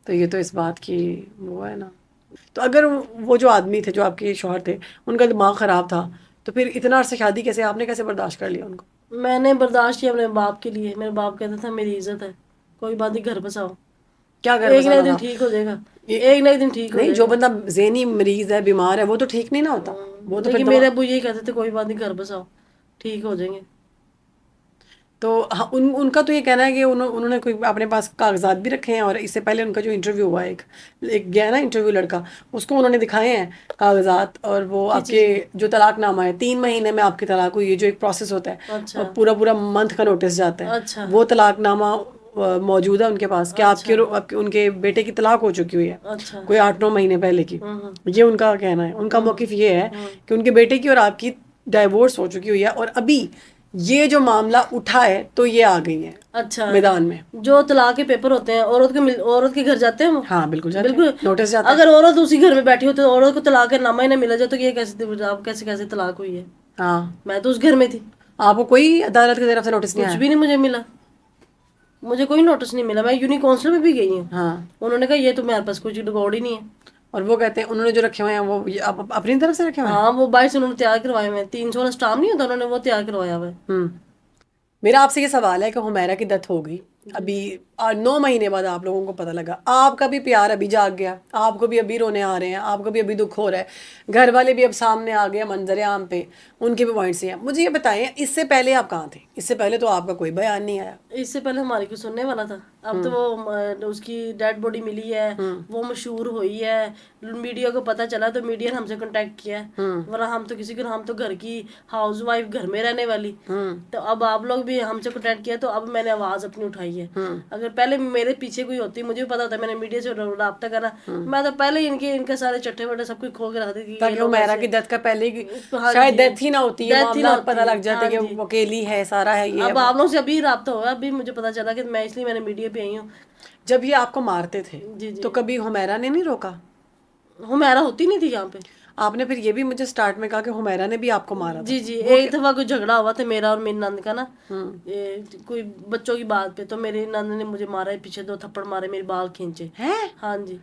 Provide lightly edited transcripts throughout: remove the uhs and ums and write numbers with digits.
تو یہ تو اس بات کی وہ ہے نا. تو اگر وہ جو آدمی تھے جو آپ کے شوہر تھے ان کا دماغ خراب تھا تو پھر اتنا عرصہ شادی کیسے آپ نے کیسے برداشت کر لیا ان کو؟ میں نے برداشت کیا اپنے باپ کے لیے. میرے باپ کہتا تھا میری عزت ہے, کوئی بات نہیں, گھر بساؤ, کیا گھر ایک نہ بسانا ایک دن تھا؟ ٹھیک ہو جائے گا, یہ ایک نہ ایک دن ٹھیک ہو نہیں، جائے جو گا. بندہ ذہنی مریض ہے بیمار ہے وہ تو ٹھیک نہیں نہ ہوتا، وہ تو پھر لیکن دوا. میرے ابو یہی کہتے تھے کوئی بات نہیں, گھر بساؤ, ٹھیک ہو جائیں گے. تو ان کا تو یہ کہنا ہے کہ انہوں نے کوئی اپنے پاس کاغذات بھی رکھے ہیں، اور اس سے پہلے ان کا جو انٹرویو ہوا ایک گیا نا انٹرویو لڑکا، اس کو انہوں نے دکھائے ہیں کاغذات، اور وہ کس آپ کے چیز کے؟ جو طلاق نامہ ہے 3 مہینے میں آپ کی طلاق ہوئی ہے جو ایک پروسیس ہوتا ہے، اور اچھا پورا منتھ کا نوٹس جاتا ہے، اچھا وہ طلاق نامہ موجود ہے ان کے پاس کہ اچھا ان کے بیٹے کی طلاق ہو چکی ہوئی ہے اچھا. کوئی 8-9 مہینے پہلے کی. ہوں یہ ان کا کہنا ہے، ان کا ہوں موقف یہ ہے ہوں. کہ ان کے بیٹے کی اور آپ کی ڈائیورس ہو چکی ہوئی ہے، اور ابھی یہ جو معاملہ اٹھا ہے تو یہ آ گئی ہیں اچھا. میدان میں. جو طلاق کے پیپر ہوتے ہیں عورت کے گھر جاتے ہیں وہ. ہاں بالکل جاتے ہیں، بالکل. نوٹس جاتا اگر ہے. عورت اسی گھر میں بیٹھی ہو تو عورت کو طلاق کا نامہ ہی نہ ملا جائے تو یہ کیسے طلاق ہوئی ہے. ہاں، میں تو اس گھر میں تھی. آپ کو کوئی عدالت کی طرف سے نوٹس نہیں کچھ آیا؟ بھی نہیں مجھے ملا, مجھے کوئی نوٹس نہیں ملا. میں یونی کونسل میں بھی گئی ہوں, ہاں. انہوں نے کہا یہ تو میرے پاس کچھ ریکارڈ ہی نہیں ہے. اور وہ کہتے ہیں انہوں نے جو رکھے ہوئے ہیں وہ اپنی طرف سے رکھے ہوئے ہیں. ہاں وہ باہر سے انہوں نے تیار کروائے ہوئے ہیں, 300 والا اسٹامپ نہیں ہوتا, انہوں نے وہ تیار کروایا ہوا ہے. میرا آپ سے یہ سوال ہے کہ حمیرہ کی ڈیتھ ہو گئی ابھی 9 مہینے بعد آپ لوگوں کو پتہ لگا، آپ کا بھی پیار ابھی جاگ گیا، آپ کو بھی ابھی رونے آ رہے ہیں، آپ کو بھی ابھی دکھ ہو رہا ہے، گھر والے بھی اب سامنے آ گئے منظر عام پہ، ان کے بھی پوائنٹس ہیں. مجھے یہ بتائیں اس سے پہلے آپ کہاں تھے؟ اس سے پہلے تو آپ کا کوئی بیان نہیں آیا. اس سے پہلے ہماری کو سننے والا تھا. اب تو وہ اس کی ڈیڈ باڈی ملی ہے, وہ مشہور ہوئی ہے, میڈیا کو پتہ چلا تو میڈیا نے ہم سے کانٹیکٹ کیا ہے, ورنہ ہم تو کسی کو, ہم تو گھر کی ہاؤس وائف, گھر میں رہنے والی. تو اب آپ لوگ بھی ہم سے کانٹیکٹ کیا تو اب میں نے آواز اپنی اٹھائی ہے. اگر پہلے میرے پیچھے کوئی ہوتی, مجھے بھی پتا ہوتا ہے, میں نے میڈیا سے رابطہ کرا, میں تو پہلے ہی ان کے سارے چٹے وٹے سب کچھ کھول کے رکھ دیتی کہ یہ تاکہ لوگ حمیرہ ایسے. کی ڈیتھ کا پہلے ہی ہاں شاید جی, ڈیتھ ہی نہ ہوتی، یہ ڈیتھ ہی نہ معاملات پتہ ہوتی. لگ جاتے ہاں کہ جی. وہ اکیلی ہے، سارا ہے، یہ ہے اب وہ. آپ لوگ سے ابھی رابطہ ہوا, ابھی مجھے پتا چلا کہ میں اس لیے میں نے میڈیا پہ آئی ہوں. جب یہ آپ کو مارتے تھے جی جی. تو کبھی حمیرہ نے نہیں روکا؟ حمیرہ ہوتی نہیں تھی یہاں پہ. آپ نے پھر یہ بھی مجھے سٹارٹ میں کہا کہ حمیرہ نے بھی آپ کو مارا تھا. جی جی, وہ ایک دفعہ کوئی جھگڑا ہوا تھا میرا اور میری نند کا نا, ہوں کوئی بچوں کی بات پہ, تو میری نند نے مجھے مارا, پیچھے 2 تھپڑ مارے, میرے بال کھینچے. ہیں؟ ہاں جی.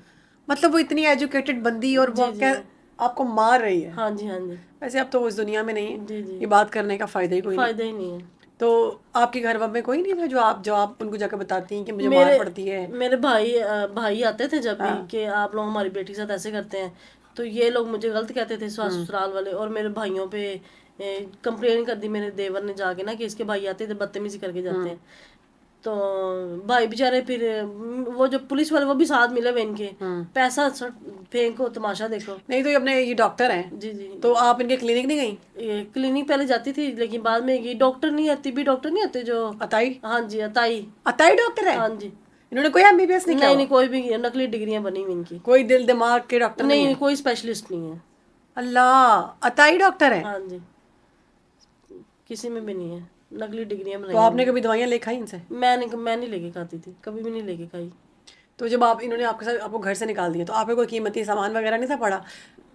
مطلب وہ اتنی ایجوکیٹڈ بندی اور وہ جی جی. آپ کو مار رہی ہے؟ ہاں جی ہاں جی. ویسے اب تو وہ اس دنیا میں نہیں ہے، جی جی. یہ بات کرنے کا فائدہ ہی کوئی نہیں. فائدہ ہی نہیں ہے. تو آپ کے گھر میں کوئی نہیں تھا جو آپ ان کو جا کے بتاتی ہیں کہ مجھے مار میرے پڑتی ہے؟ میرے بھائی آتے تھے جب بھی ہاں. کہ آپ لوگ ہماری بیٹی کے ساتھ ایسے کرتے ہیں, تو یہ لوگ مجھے غلط کہتے تھے سسرال والے, اور میرے بھائیوں پہ کمپلین کر دی میرے دیور نے جا کے نا کہ اس کے بھائی آتے تھے بدتمیزی کر کے جاتے ہیں. تو بھائی بےچارے پھر وہ جو پولیس والے وہ بھی ساتھ ملے ہوئے ان کے, پیسہ پھینکو تماشا دیکھو. نہیں تو یہ اپنے یہ ڈاکٹر ہیں جی جی. تو آپ ان کے کلینک نہیں گئیں؟ کلینک پہلے جاتی تھی, لیکن بعد میں یہ ڈاکٹر نہیں آتی, بھی ڈاکٹر نہیں آتے جو. عطائی؟ ہاں جی, عطائی. عطائی ڈاکٹر ہے؟ ہاں جی. انہوں نے کوئی MBBS نہیں کیا ہوا؟ نہیں, کوئی بھی نقلی ڈگریاں بنی ہوئی ان کی. کوئی دل دماغ کے ڈاکٹر نہیں نہیں, ہے؟ کوئی اسپیشلسٹ نہیں ہے. اللہ، عطائی ڈاکٹر ہے؟ ہاں جی, کسی میں بھی نہیں ہے, نقلی ڈگریاں تو بنائی آپ ہوئی نے ہیں. کبھی دوائیاں لے کھائی ان سے؟ میں نہیں لے کے کھاتی تھی, کبھی بھی نہیں لے کے کھائی. تو جب انہوں نے آپ کے ساتھ آپ کو گھر سے نکال دیا تو آپ کو کوئی قیمتی سامان وغیرہ نہیں تھا پڑا؟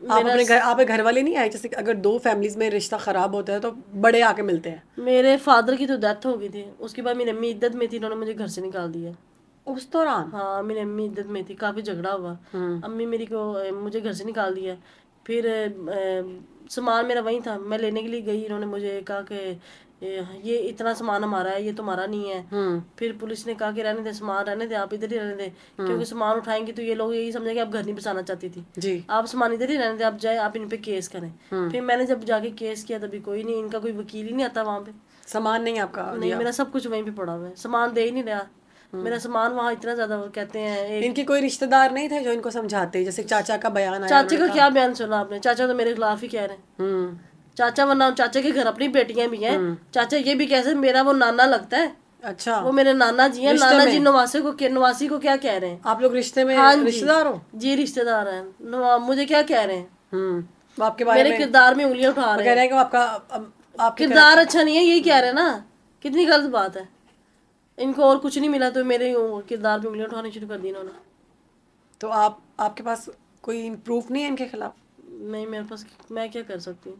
میرا آپ کے گھر والے نہیں آئے؟ جیسے کہ اگر 2 فیملیز میں رشتہ خراب ہوتا ہے تو بڑے آ کے ملتے ہیں. میرے فادر کی تو ڈیتھ ہو گئی تھی, اس کے بعد میری امی عدت میں تھی, انہوں نے مجھے گھر سے نکال دیا. اس دوران؟ ہاں, میری امی عدت میں تھی, کافی جھگڑا ہوا, امی میری کو مجھے گھر سے نکال دیا. پھر سامان میرا وہیں تھا, میں لینے کے لیے گئی, انہوں نے مجھے کہا کہ یہ اتنا سامان ہمارا ہے, یہ تمہارا نہیں ہے. پھر پولیس نے کہا کہ رہنے دیں سامان, رہنے دیں, آپ ادھر ہی رہنے دیں, کیونکہ سامان اٹھائیں گی تو یہ لوگ یہی سمجھیں کہ آپ گھر نہیں بسانا چاہتی تھی, جی. آپ سامان ادھر ہی رہنے دیں, آپ جائیں, آپ ان پہ کیس کریں. پھر میں نے جب جا کے کیس کیا تبھی کوئی نہیں, ان کا کوئی وکیل ہی نہیں آتا وہاں پہ. سامان نہیں آپ کا نہیں, دیا؟ میرا سب کچھ وہیں پہ پڑا ہوا ہے, سامان دے ہی نہیں رہا. میرا سامان وہاں اتنا زیادہ کہتے ہیں ان کے کوئی رشتہ دار نہیں تھے جو ان کو سمجھاتے؟ جیسے چاچا کا بیان آیا، انہوں چاچے نے کا کہا. کیا بیان سنا آپ نے؟ چاچا تو میرے خلاف ہی کہہ رہے ہیں. چاچا, ورنہ چاچا کے گھر اپنی بیٹیاں بھی ہیں, چاچا یہ بھی کہتے ہیں میرا وہ نانا لگتا ہے. اچھا. وہ میرے نانا جی ہیں, رشتے نانا میں جی نواسی کو کیا کہہ رہے ہیں. آپ لوگ رشتے میں ہاں رشتہ جی, دار ہو؟ جی رشتے دار ہیں, مجھے کیا کہہ رہے ہیں. وہ آپ کے بارے میرے میں کردار میں انگلیاں اٹھا وہ رہے کہہ ہیں. رہے ہیں کہ وہ آپ کے کردار اچھا نہیں ہے, یہی کہہ رہے ہیں نا, کتنی غلط بات ہے. ان کو اور کچھ نہیں ملا تو میرے کردار پہ انگلیاں اٹھانے شروع کر دی انہوں نے. تو آپ کے پاس کوئی پروف نہیں ہے ان کے خلاف؟ نہیں, میرے پاس, میں کیا کر سکتی ہوں.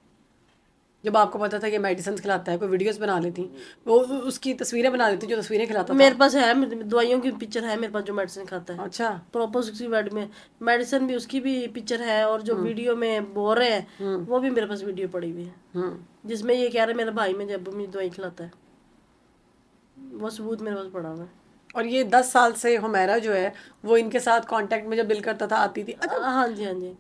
جب آپ کو پتا تھا کہ میڈیسن کھلاتا ہے، کوئی ویڈیوز بنا لیتی، وہ اس کی تصویریں بنا لیتی جو تصویریں کھلاتا تھا؟ میرے پاس ہے دوائیوں کی پکچر ہے میرے پاس جو میڈیسن کھاتا ہے، اچھا پراپر اس کی بیڈ میں میڈیسن بھی اس کی بھی پکچر ہے، اور جو ویڈیو میں بول رہے ہیں وہ بھی میرے پاس ویڈیو پڑی ہوئی ہے جس میں یہ کہہ رہے میرا بھائی میں جب مجھے دوائی کھلاتا ہے، وہ ثبوت میرے پاس پڑا ہوا ہے۔ اور یہ 10 سال سے حمیرہ جو ہے وہ ان کے ساتھ کانٹیکٹ میں جب دل کرتا تھا آتی تھی؟ اچھا ہاں جی ہاں جی،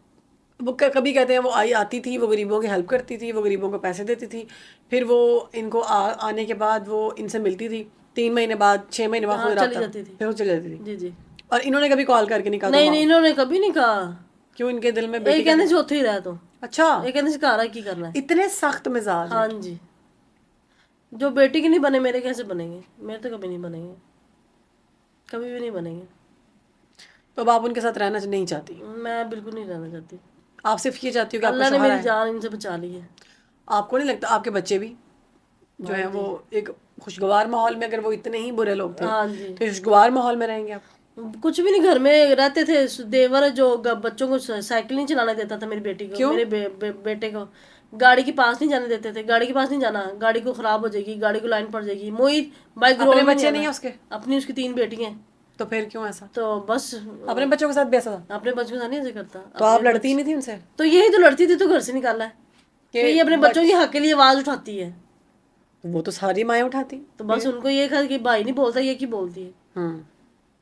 وہ کبھی کہتے ہیں وہ آتی تھی، وہ غریبوں کی ہیلپ کرتی تھی، وہ غریبوں کو پیسے دیتی تھی، پھر وہ ان کو آنے کے بعد وہ ان سے ملتی تھی، 3 مہینے بعد 6 مہینے بعد خود چلی رابطہ، جاتی تھی، پھر وہ چلی جاتی تھی۔ جی جی، اور انہوں نے کبھی کال کر کے نہیں کہا نہیں نہیں انہوں نے کبھی نہیں کہا، کیوں ان کے دل میں یہ بیٹی کا؟ کہنے سے اتھے ہی رہ تو، اچھا یہ کہنے سے گھر کی کرنا ہے، اتنے سخت مزاج ہاں ہیں؟ جی، جو بیٹی کے نہیں بنے میرے کیسے بنیں گے؟ میرے تو کبھی نہیں بنیں گے، کبھی بھی نہیں بنیں گے، تو اب آپ ان کے ساتھ رہنا نہیں چاہتی؟ میں بالکل نہیں رہنا چاہتی، آپ صرف یہ چاہتی ہو کہ آپ کا اللہ نے شوہر میری آئے؟ جان ان سے بچا لی ہے۔ آپ کو نہیں لگتا آپ کے بچے بھی جو ہیں وہ ایک خوشگوار ماحول میں، اگر وہ اتنے ہی برے لوگ تھے ہاں جی، تو خوشگوار ماحول میں رہیں گے آپ؟ کچھ بھی نہیں، گھر میں رہتے تھے، دیور جو بچوں کو سائیکل نہیں چلانے دیتا تھا، میری بیٹی کو، کیوں؟ میرے بیٹے کو گاڑی کے پاس نہیں جانے دیتے تھے، گاڑی کے پاس نہیں جانا، گاڑی کو خراب ہو جائے گی، گاڑی کو لائن پڑ جائے گی، موہت بائک اپنے گراؤنڈ میں بچے نہیں نہیں ہیں آنا، اس کے؟ اپنی اس کی 3 بیٹی ہیں، تو پھر کیوں ایسا؟ تو بس اپنے بچوں کے ساتھ بھی ایسا تھا؟ اپنے بچوں کے ساتھ نہیں ایسے کرتا، تو آپ لڑتی نہیں تھی ان سے تو یہی تو لڑتی تھی تو گھر سے نکالا ہے کہ یہ اپنے بچوں کی حق کے لیے آواز اٹھاتی ہے، وہ تو ساری مائیں اٹھاتی؟ تو بس ان کو یہ کہا کہ بھائی نہیں بولتا، یہ کی بولتی ہے، ہوں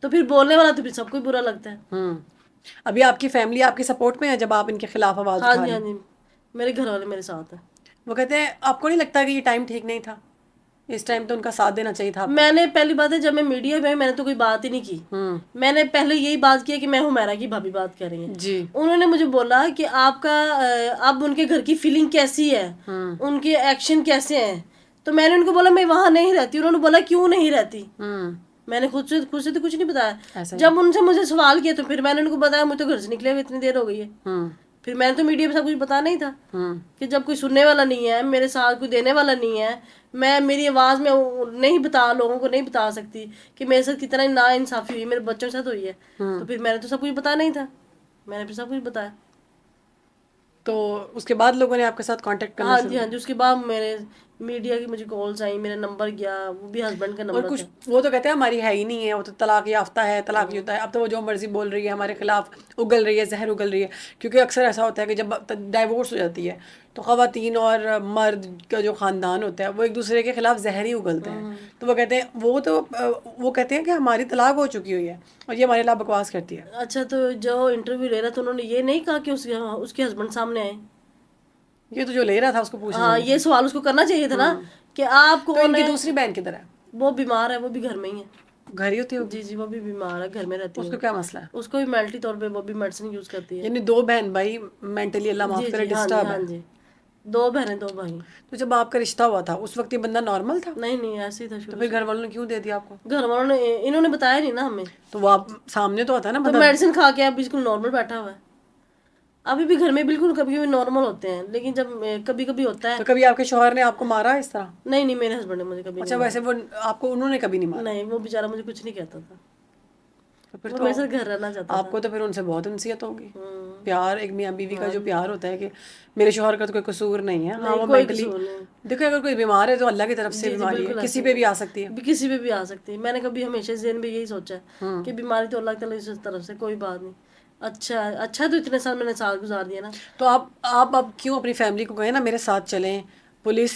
تو پھر بولنے والا تو پھر سب کو ہی برا لگتا ہے۔ ابھی آپ کی فیملی آپ کی سپورٹ میں ہے جب آپ ان کے خلاف آواز ہاں اٹھا جی رہے ہاں ہیں؟ جی، میرے گھر والے میرے ساتھ ہیں۔ وہ کہتے ہیں آپ کو نہیں لگتا کہ یہ ٹائم ٹھیک نہیں تھا، اس ٹائم تو ان کا ساتھ دینا چاہیے تھا آپ کو؟ میں نے پہلی بات ہے جب میں میڈیا میں نے تو کوئی بات ہی نہیں کی، میں نے پہلے یہی بات کی کہ میں حمیرہ کی بھابھی بات کر رہی ہیں، جی انہوں نے مجھے بولا کہ آپ کا اب ان کے گھر کی فیلنگ کیسی ہے، ان کے ایکشن کیسے ہیں، تو میں نے ان کو بولا میں وہاں نہیں رہتی، انہوں نے بولا کیوں نہیں رہتی، میں نے خود سے تو کچھ نہیں بتایا، جب ان سے مجھے سوال کیا تو پھر میں نے ان کو بتایا مجھے تو گھر سے نکلے ہوئے اتنی دیر ہو گئی ہے، پھر میں نے تو میڈیا پہ سب کچھ بتانا ہی تھا کہ جب کوئی سننے والا نہیں ہے، میرے ساتھ کوئی دینے والا نہیں ہے، میں میری آواز میں نہیں لوگوں کو نہیں بتا سکتی کہ میرے ساتھ کتنا نا انصافی ہوئی، میرے بچوں کے ساتھ ہوئی ہے، تو پھر میں نے تو سب کچھ بتانا ہی تھا، میں نے پھر سب کچھ بتایا۔ تو اس کے بعد لوگوں نے آپ کے ساتھ کانٹیکٹ کرنا ہاں شروع جی ہاں کیا؟ جی، اس کے بعد میرے میڈیا کی مجھے کالز آئیں، میرا نمبر گیا، وہ بھی ہسبینڈ کا اور نمبر کچھ تھا۔ وہ تو کہتے ہیں ہماری ہے ہی نہیں ہے، وہ تو طلاق یافتہ ہے، طلاق یافتہ ہے، اب تو وہ جو مرضی بول رہی ہے، ہمارے خلاف اگل رہی ہے، زہر اگل رہی ہے، کیونکہ اکثر ایسا ہوتا ہے کہ جب ڈائیورس ہو جاتی ہے تو خواتین اور مرد کا جو خاندان ہوتا ہے وہ ایک دوسرے کے خلاف زہر ہی اگلتے ہیں، تو وہ کہتے ہیں وہ کہتے ہیں کہ ہماری طلاق ہو چکی ہوئی ہے اور یہ ہمارے خلاف بکواس کرتی ہے۔ اچھا تو جو انٹرویو لے رہا تھا انہوں نے یہ نہیں کہا کہ اس کے ہسبینڈ سامنے آئے؟ یہ تو جو لے رہا تھا اس کو پوچھنا ہاں چاہیے یہ سوال اس کو کرنا چاہیے تھا نا کہ آپ تو کون ان کی ہے؟ دوسری بہن کدھر ہے؟ وہ بیمار ہے، وہ بھی گھر میں ہی ہے، گھر ہی ہوتی ہوگی؟ جی جی وہ بھی بیمار ہے، گھر میں رہتی اس ہے، کو کیا مسئلہ ہے؟ اس کو بھی مینٹلی طور پہ وہ بھی میڈیسن یوز کرتی ہے، یعنی 2 بہن بھائی مینٹلی اللہ معاف جی کرے جی ہاں جی ڈسٹرب ہاں ہے؟ جی، 2 بہنیں 2 بھائی۔ تو جب آپ کا رشتہ ہوا تھا اس وقت یہ بندہ نارمل تھا؟ نہیں نہیں ایسے ہی تھا تو شروع پھر سے، گھر والوں نے کیوں دے دیا آپ کو؟ گھر والوں نے انہوں نے بتایا نہیں نا ہمیں، تو وہ آپ سامنے تو ہوتا ہے نا تو بندہ۔ میڈیسن کھا کے اب بالکل نارمل بیٹھا ہوا ہے، ابھی بھی گھر میں بالکل کبھی کبھی نارمل ہوتے ہیں، لیکن جب کبھی کبھی ہوتا ہے۔ تو کبھی آپ کے شوہر نے آپ کو مارا اس طرح؟ نہیں نہیں میرے ہسبینڈ نے مجھے کبھی نہیں اچھا ویسے وہ آپ کو انہوں نے کبھی نہیں مارا، مارا؟ نہیں وہ بیچارہ مجھے کچھ نہیں کہتا تھا، تو پھر وہ تو میرے ساتھ گھر رہنا چاہتا آپ تھا۔ کو تو پھر ان سے بہت انسیت ہوگی، پیار ایک میاں بیوی کا جو پیار ہوتا ہے کہ میرے شوہر کا تو کوئی قصور نہیں ہے، ہاں وہ کوئی مینٹلی قصور نہیں، دیکھو اگر کوئی بیمار ہے تو اللہ کی طرف سے جی جی بیماری ہے، بالکل کسی ایسے پہ بھی آ سکتی ہے۔ کسی پہ بھی آ سکتی ہے، میں نے کبھی ہمیشہ ذہن میں یہی سوچا ہے کہ بیماری تو اللہ تعالیٰ کی طرف سے، کوئی بات نہیں، اچھا تو اتنے سال میں نے سال گزار دیا نا۔ تو آپ اب کیوں اپنی فیملی کو کہیں نا میرے ساتھ چلیں، پولیس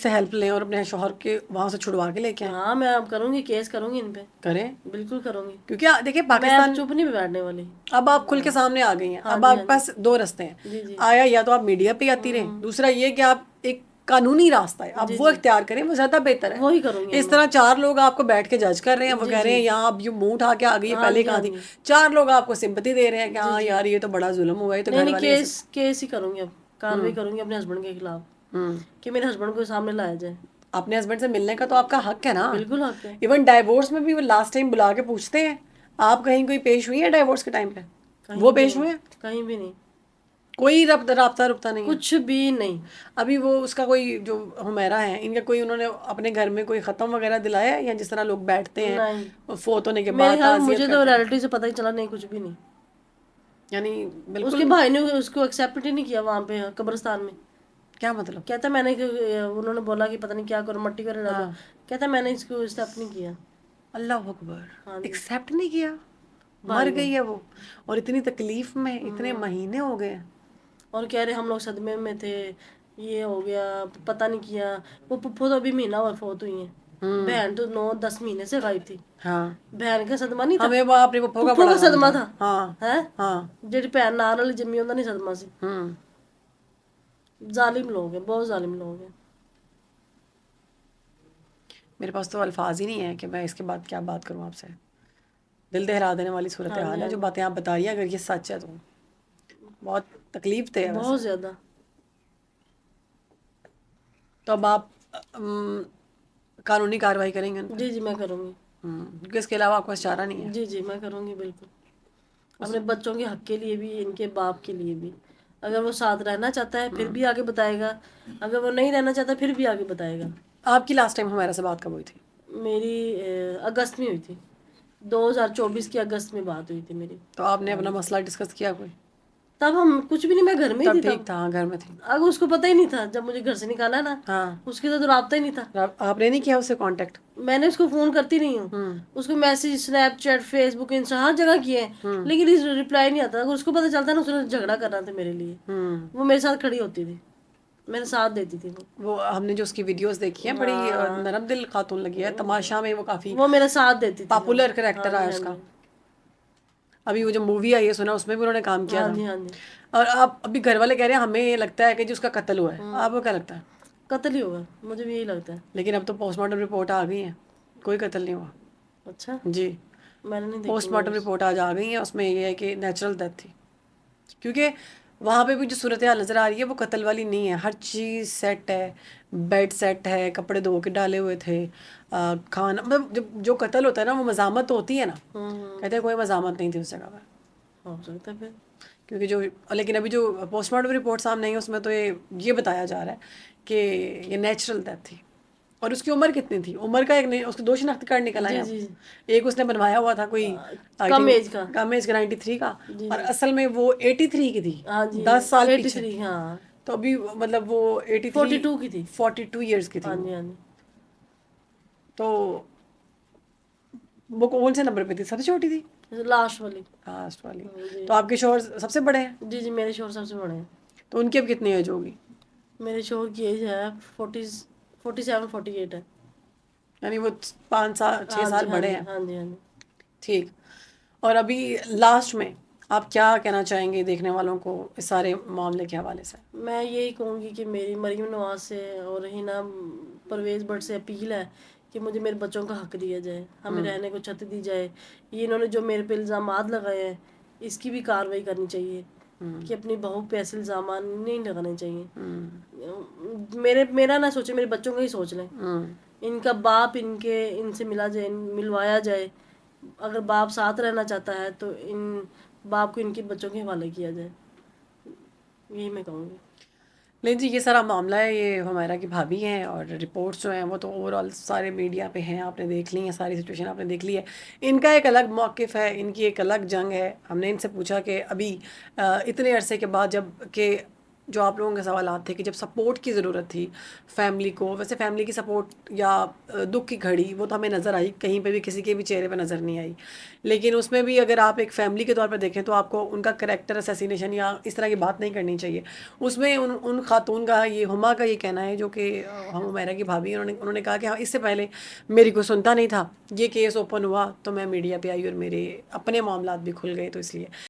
سے ہیلپ لیں اور اپنے شوہر کے وہاں سے چھڑوا کے لے کے آئیں؟ ہاں میں اب کروں گی، کیس کروں گی ان پہ، کریں، بالکل کروں گی، کیونکہ دیکھیں میں اب پاکستان چپ نہیں بیٹھنے والی۔ اب آپ کھل کے سامنے آ گئی ہیں، ہاں اب جی آپ ہاں کے پاس 2 رستے ہیں، جی جی آیا یا تو آپ میڈیا پہ آتی رہیں، دوسرا یہ کہ آپ ایک قانونی راستہ ہے آپ جی وہ جی اختیار کریں، وہ زیادہ بہتر ہے۔ وہی کروں گی اس میں، طرح 4 لوگ آپ کو بیٹھ کے جج کر رہے ہیں، وہ جی کہہ رہے ہیں جی یہاں اب یہ منہ اٹھا کے آ گئی ہے، ہاں پہلے جی کہاں ہاں تھی، جی 4 لوگ آپ کو سمپتی دے رہے ہیں کہ جی ہاں جی، یار یہ تو بڑا ظلم ہوا ہے، تو نہیں گھر نہیں والے ایسے۔ کیس ہی کروں گی، اب کاروائی کروں گی اپنے ہسبینڈ کے خلاف کہ میرے ہسبینڈ کو سامنے لایا جائے۔ اپنے ہسبینڈ سے ملنے کا تو آپ کا حق ہے نا، بالکل حق ہے، ایون ڈائیورس میں بھی وہ لاسٹ ٹائم بلا کے پوچھتے ہیں آپ کہیں کوئی پیش ہوئی ہے ڈائیورس کے ٹائم پہ؟ کہیں وہ بھی پیش نہیں، ہوئے ہیں؟ کہیں بھی نہیں، کوئی رابطہ نہیں ہے؟ کچھ بھی نہیں۔ ابھی وہ اس کا کوئی جو حمیرہ ہیں ان کا کوئی انہوں نے اپنے گھر میں کوئی ختم وغیرہ دلایا ہے، یا جس طرح لوگ بیٹھتے ہیں نہیں فوت ہونے کے میرے بعد خیال تعزیت مجھے تو کرتے ہیں، ریلیٹیو سے پتہ ہی چلا نہیں، کچھ بھی نہیں، یعنی اس کے بالکل؟ بھائی نے اس کو ایکسیپٹ ہی نہیں کیا وہاں پہ قبرستان میں، کیا مطلب؟ کہتا میں نے انہوں نے بولا کہ پتہ نہیں کیا کرو مٹی کرے ڈالو, کہتا میں نے اس کو اسٹیپ نہیں کیا. اللہ اکبر. ہاں جی. ایکسیپٹ نہیں کیا, مر گئی ہے وہ, اور اتنی تکلیف میں اتنے مہینے ہو گئے. اور کہہ رہے ہم لوگ صدمے میں تھے, یہ ہو گیا, پتہ نہیں کیا. وہ پپھو تو ابھی مہینہ اور فوت ہوئی ہیں, بہن تو 9-10 مہینے سے غائب تھی. ہاں, بہن کا صدمہ نہیں تھا, ہمیں وہ اپنے پپھو کا پپھو بڑا کا صدمہ تھا. ہاں ہے ہاں. جیڑی بہن نال والی جمی انہوں نے صدمہ سی. ظالم لوگ ہیں, بہت ظالم لوگ ہیں. میرے پاس تو الفاظ ہی نہیں ہے کہ میں اس کے بعد کیا بات کروں آپ سے. دل دہلا دینے والی صورت حال ہے جو باتیں آپ بتائیے, اگر یہ سچ ہے تو بہت تکلیف دہ ہے ویسے. بہت زیادہ. تو اب آپ قانونی کارروائی کریں گے ان پہ؟ جی جی میں کروں گی. کیونکہ اس کے علاوہ آپ کو چارہ نہیں ہے. جی جی میں کروں گی بالکل, اپنے بچوں کے حق کے لیے بھی, ان کے باپ کے لیے بھی. اگر وہ ساتھ رہنا چاہتا ہے پھر بھی آگے بتائے گا, اگر وہ نہیں رہنا چاہتا پھر بھی آگے بتائے گا. آپ کی لاسٹ ٹائم ہمارے سے بات کب ہوئی تھی؟ میری اگست میں ہوئی تھی, 2024 کے اگست میں بات ہوئی تھی میری. تو آپ نے اپنا مسئلہ ڈسکس کیا کوئی؟ تب ہم کچھ بھی نہیں, میں گھر میں ہی تب تھی. ٹھیک تھا, ہاں گھر میں تھی. اگر اس کو پتہ ہی نہیں تھا, جب مجھے گھر سے نکالا نا, ہاں, اس کے ساتھ رابطہ ہی نہیں تھا. آپ نے نہیں کیا اس سے کانٹیکٹ؟ میں نے اس کو فون کرتی نہیں ہوں, اس کو میسج, اسنیپ چیٹ, فیس بک, انسٹا ہر جگہ کیے ہیں, لیکن رپلائی نہیں آتا. اگر اس کو پتہ چلتا نا اس نے جھگڑا کرنا تھا میرے لیے, وہ میرے ساتھ کھڑی ہوتی تھی, میرے ساتھ دیتی تھی. وہ ہم نے جو اس کی ویڈیوز دیکھی ہیں, بڑی نرم دل خاتون لگی ہے. تماشا میں وہ کافی وہ میرا ساتھ دیتی تھی. پاپولر کریکٹر ہے اس کا. ابھی وہ جو مووی آئی ہے سنا, اس میں بھی انہوں نے کام کیا ہاں تھا. جی. ہاں جی. اور آپ ابھی گھر والے کہہ رہے ہیں ہمیں یہ لگتا ہے کہ جو اس کا قتل ہوا ہے, آپ کو کیا لگتا ہے؟ قتل ہی ہوگا, مجھے بھی یہی لگتا ہے. لیکن اب تو پوسٹ مارٹم رپورٹ آ گئی ہیں, کوئی قتل نہیں ہوا. اچھا, جی, میں نے نہیں دیکھی پوسٹ مارٹم رپورٹ آج آ گئی ہیں, اس میں یہ ہے کہ نیچرل ڈیتھ تھی. کیونکہ وہاں پہ بھی جو صورتحال نظر آ رہی ہے وہ قتل والی نہیں ہے. ہر چیز سیٹ ہے, بیڈ سیٹ ہے, کپڑے دھو کے ڈالے ہوئے تھے, کھانا, مطلب جب جو قتل ہوتا ہے نا وہ مزاحمت ہوتی ہے نا, کہتے ہیں کوئی مزاحمت نہیں تھی اس جگہ پر. ہو سکتا ہے پھر, کیونکہ جو, لیکن ابھی جو پوسٹ مارٹم رپورٹ سامنے آئی ہے اس میں تو یہ بتایا جا رہا ہے کہ یہ نیچرل ڈیتھ تھی. اور اس کی عمر کتنی تھی, عمر کا ایک نہیں, اس کے 2 شناختی کارڈ نکل آئے. جی. ایک اس نے بنوایا ہوا تھا کوئی کم ایج کا, کم ایج کا 93 کا, اور اصل میں وہ 83 کی تھی, ہاں جی, 10 سال پیچھے. 83. ہاں, تو ابھی مطلب وہ 42 کی تھی. 42 ایئرس کی تھی. ہاں جی. ہاں جی. تو وہ کون سے نمبر پہ تھی, سب سے چھوٹی تھی؟ لاسٹ والی. لاسٹ والی. تو آپ کے شوہر سب سے بڑے ہیں؟ جی جی میرے شوہر سب سے بڑے ہیں. تو ان کی اب کتنی ایج ہوگی؟ میرے شوہر کی ایج ہے 47-48 ہے. یعنی وہ 5-6 سال بڑے ہیں. ہاں جی. ہاں جی. ٹھیک. اور ابھی لاسٹ میں آپ کیا کہنا چاہیں گے دیکھنے والوں کو اس سارے معاملے کے حوالے سے؟ میں یہی کہوں گی کہ میری مریم نواز سے اور ہینا پرویز بٹ سے اپیل ہے کہ مجھے میرے بچوں کا حق دیا جائے, ہمیں رہنے کو چھت دی جائے. یہ انہوں نے جو میرے پہ الزامات لگائے ہیں اس کی بھی کارروائی کرنی چاہیے, کہ اپنی بہو پہ ایسے الزامات نہیں لگانے چاہیے. میرا نہ سوچے, میرے بچوں کا ہی سوچ لیں. ان کا باپ ان سے ملوایا جائے. اگر باپ ساتھ رہنا چاہتا ہے تو ان باپ کو ان کے بچوں کے حوالے کیا جائے, یہی میں کہوں گی. نہیں جی, یہ سارا معاملہ ہے, یہ ہمارا کی بھابھی ہیں, اور رپورٹس جو ہیں وہ تو اوور آل سارے میڈیا پہ ہیں, آپ نے دیکھ لی ہیں, ساری سچویشن آپ نے دیکھ لی ہے. ان کا ایک الگ موقف ہے, ان کی ایک الگ جنگ ہے. ہم نے ان سے پوچھا کہ ابھی اتنے عرصے کے بعد جب کہ جو آپ لوگوں کے سوالات تھے کہ جب سپورٹ کی ضرورت تھی فیملی کو, ویسے فیملی کی سپورٹ یا دکھ کی گھڑی وہ تو ہمیں نظر آئی, کہیں پہ بھی کسی کے بھی چہرے پہ نظر نہیں آئی. لیکن اس میں بھی اگر آپ ایک فیملی کے طور پر دیکھیں تو آپ کو ان کا کریکٹر اسیسینیشن یا اس طرح کی بات نہیں کرنی چاہیے. اس میں ان خاتون کا, یہ ہما کا یہ کہنا ہے جو کہ ہم عمیرہ کی بھابھی ہیں, انہوں نے کہا کہ ہاں اس سے پہلے میری کوئی سنتا نہیں تھا, یہ کیس اوپن ہوا تو میں میڈیا پہ آئی اور میرے اپنے معاملات بھی کھل گئے, تو اس لیے